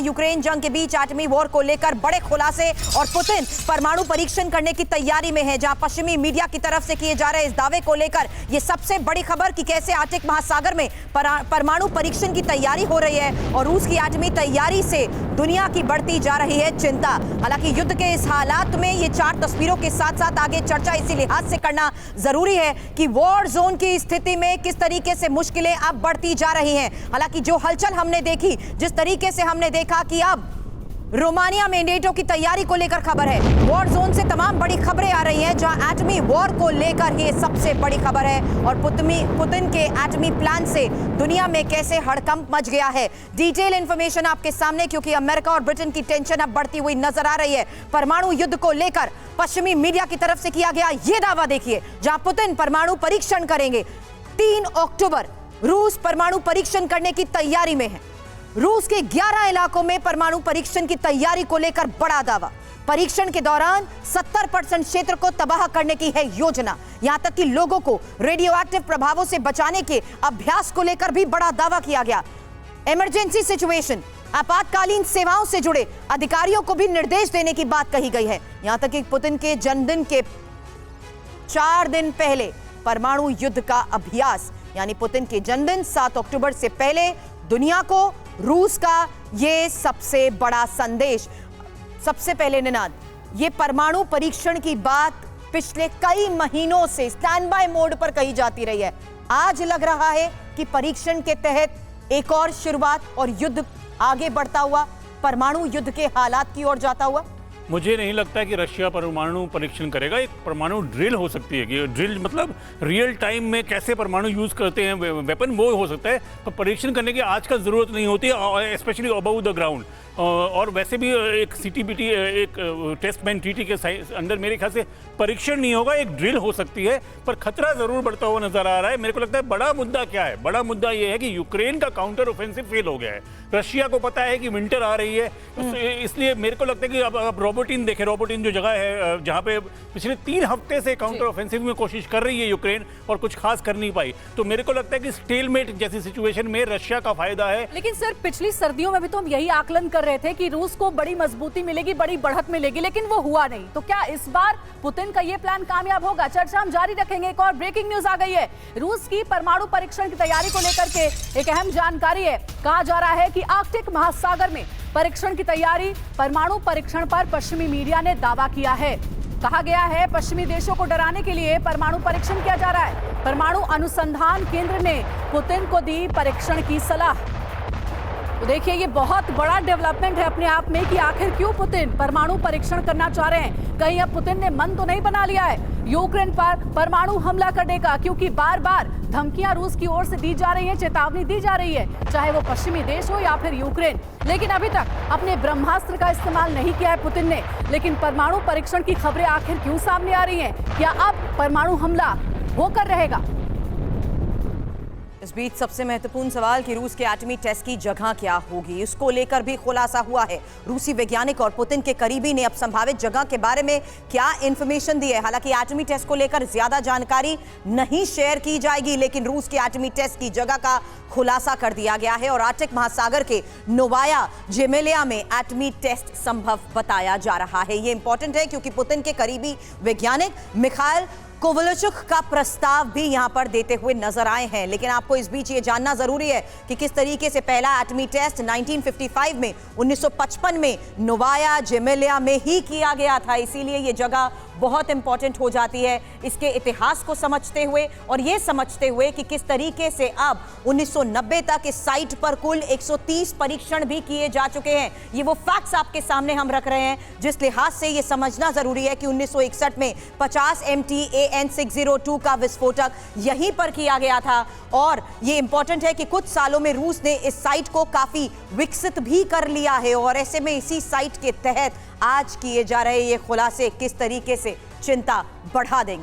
Ukraine जंग के बीच एटमी war को लेकर बड़े खुलासे और पुतिन परमाणु परीक्षण करने की तैयारी में है। जहां पश्चिमी मीडिया की तरफ से किए जा रहे इस दावे को लेकर यह सबसे बड़ी खबर कि कैसे आर्कटिक महासागर में परमाणु परीक्षण की तैयारी हो रही है और रूस की एटमी तैयारी से दुनिया की बढ़ती जा रही है चिंता। हालांकि युद्ध के इस हालात में ये 4 तस्वीरों के साथ साथ आगे चर्चा इसी लिहाज से करना जरूरी है कि वॉर जोन की स्थिति में किस तरीके से मुश्किलें अब बढ़ती जा रही हैं। हालांकि जो हलचल हमने देखी, जिस तरीके से हमने देखा कि अब रोमानिया में नेटो की तैयारी को लेकर खबर है, वॉर जोन से तमाम बड़ी खबरें आ रही हैं, जहां एटमी वॉर को लेकर ये सबसे बड़ी खबर है और पुतिन के एटमी प्लान से दुनिया में कैसे हड़कंप मच गया है। डिटेल इंफॉर्मेशन आपके सामने, क्योंकि अमेरिका और ब्रिटेन की टेंशन अब बढ़ती हुई नजर आ रही है। परमाणु युद्ध को लेकर पश्चिमी मीडिया की तरफ से किया गया यह दावा देखिए, जहां पुतिन परमाणु परीक्षण करेंगे। 3 अक्टूबर रूस परमाणु परीक्षण करने की तैयारी में है। रूस के 11 इलाकों में परमाणु परीक्षण की तैयारी को लेकर बड़ा दावा। परीक्षण के दौरान 70% क्षेत्र को तबाह करने की है योजना। यहां तक कि लोगों को रेडियोएक्टिव प्रभावों से बचाने के अभ्यास को लेकर भी बड़ा दावा किया गया। इमरजेंसी सिचुएशन, आपातकालीन सेवाओं से जुड़े अधिकारियों को भी निर्देश देने की बात कही गई है। यहां तक कि पुतिन के जन्मदिन के 4 दिन पहले परमाणु युद्ध का अभ्यास, यानी पुतिन के जन्मदिन 7 अक्टूबर से पहले दुनिया को रूस का ये सबसे बड़ा संदेश। सबसे पहले निनाद, ये परमाणु परीक्षण की बात पिछले कई महीनों से स्टैंड बाय मोड पर कही जाती रही है। आज लग रहा है कि परीक्षण के तहत एक और शुरुआत और युद्ध आगे बढ़ता हुआ, परमाणु युद्ध के हालात की ओर जाता हुआ। मुझे नहीं लगता कि रशिया परमाणु परीक्षण करेगा। एक परमाणु ड्रिल हो सकती है कि ड्रिल मतलब रियल टाइम में कैसे परमाणु यूज़ करते हैं वेपन, वो हो सकता है, पर परीक्षण करने की आज कल ज़रूरत नहीं होती, स्पेशली अबव द ग्राउंड। और वैसे भी एक CTBT, एक टेस्ट मैन TT के अंदर मेरे ख्याल से परीक्षण नहीं होगा, एक ड्रिल हो सकती है, पर खतरा ज़रूर बढ़ता हुआ नजर आ रहा है। मेरे को लगता है बड़ा मुद्दा क्या है, बड़ा मुद्दा ये है कि यूक्रेन का काउंटर ऑफेंसिव फेल हो गया है। रशिया को पता है कि विंटर आ रही है, इसलिए मेरे को लगता है कि अब रोबोटिन देखें, रोबोटिन जो जगह है जहाँ पे पिछले 3 हफ्ते से काउंटर ऑफेंसिव में कोशिश कर रही है यूक्रेन और कुछ खास कर नहीं पाई, तो मेरे को लगता है कि स्टेलमेट जैसी सिचुएशन में रशिया का फायदा है। लेकिन सर, पिछली सर्दियों में भी तो हम यही आकलन कर रहे थे कि रूस को बड़ी मजबूती मिलेगी, बड़ी बढ़त मिलेगी, लेकिन वो हुआ नहीं। तो क्या इस बार पुतिन का ये प्लान कामयाब होगा? चर्चा हम जारी रखेंगे। एक और ब्रेकिंग न्यूज आ गई है, रूस की परमाणु परीक्षण की तैयारी को लेकर के एक अहम जानकारी है। कहा जा रहा है कि आर्कटिक महासागर में परीक्षण की तैयारी, परमाणु परीक्षण पर पश्चिमी मीडिया ने दावा किया है। कहा गया है पश्चिमी देशों को डराने के लिए परमाणु परीक्षण किया जा रहा है। परमाणु अनुसंधान केंद्र ने पुतिन को दी परीक्षण की सलाह। तो देखिए, ये बहुत बड़ा डेवलपमेंट है अपने आप में कि आखिर क्यों पुतिन परमाणु परीक्षण करना चाह रहे हैं। कहीं अब पुतिन ने मन तो नहीं बना लिया है यूक्रेन पर परमाणु हमला करने का, क्योंकि बार बार धमकियां रूस की ओर से दी जा रही है, चेतावनी दी जा रही है, चाहे वो पश्चिमी देश हो या फिर यूक्रेन। लेकिन अभी तक अपने ब्रह्मास्त्र का इस्तेमाल नहीं किया है पुतिन ने। लेकिन परमाणु परीक्षण की खबरें आखिर क्यों सामने आ रही हैं? क्या अब परमाणु हमला होकर रहेगा? इस बीच सबसे महत्वपूर्ण सवाल कि रूस के एटमी टेस्ट की जगह क्या होगी, इसको लेकर भी खुलासा हुआ है। रूसी वैज्ञानिक और पुतिन के करीबी ने अब संभावित जगह के बारे में क्या इंफॉर्मेशन दी है। हालांकि एटमी टेस्ट को लेकर ज्यादा जानकारी नहीं शेयर की जाएगी, लेकिन रूस के एटमी टेस्ट की जगह का खुलासा कर दिया गया है और आर्कटिक महासागर के नोवाया जेमेलिया में एटमी टेस्ट संभव बताया जा रहा है। यह इंपॉर्टेंट है क्योंकि पुतिन के करीबी वैज्ञानिक मिखाइल कोवलचुक का प्रस्ताव भी यहां पर देते हुए नजर आए हैं। लेकिन आपको इस बीच ये जानना जरूरी है कि किस तरीके से पहला एटमी टेस्ट 1955 में 1955 में नोवाया जेमेलिया में ही किया गया था। इसीलिए ये जगह बहुत इंपॉर्टेंट हो जाती है इसके इतिहास को समझते हुए और ये समझते हुए कि किस तरीके से अब 1990 तक इस साइट पर कुल 130 परीक्षण भी किए जा चुके हैं। ये वो फैक्ट्स आपके सामने हम रख रहे हैं, जिस लिहाज से ये समझना जरूरी है कि 1961 में 50 MTAN-602 का विस्फोटक यहीं पर किया गया था। और ये इंपॉर्टेंट है कि कुछ सालों में रूस ने इस साइट को काफी विकसित भी कर लिया है और ऐसे में इसी साइट के तहत आज किए जा रहे ये खुलासे किस तरीके से चिंता बढ़ा देंगे।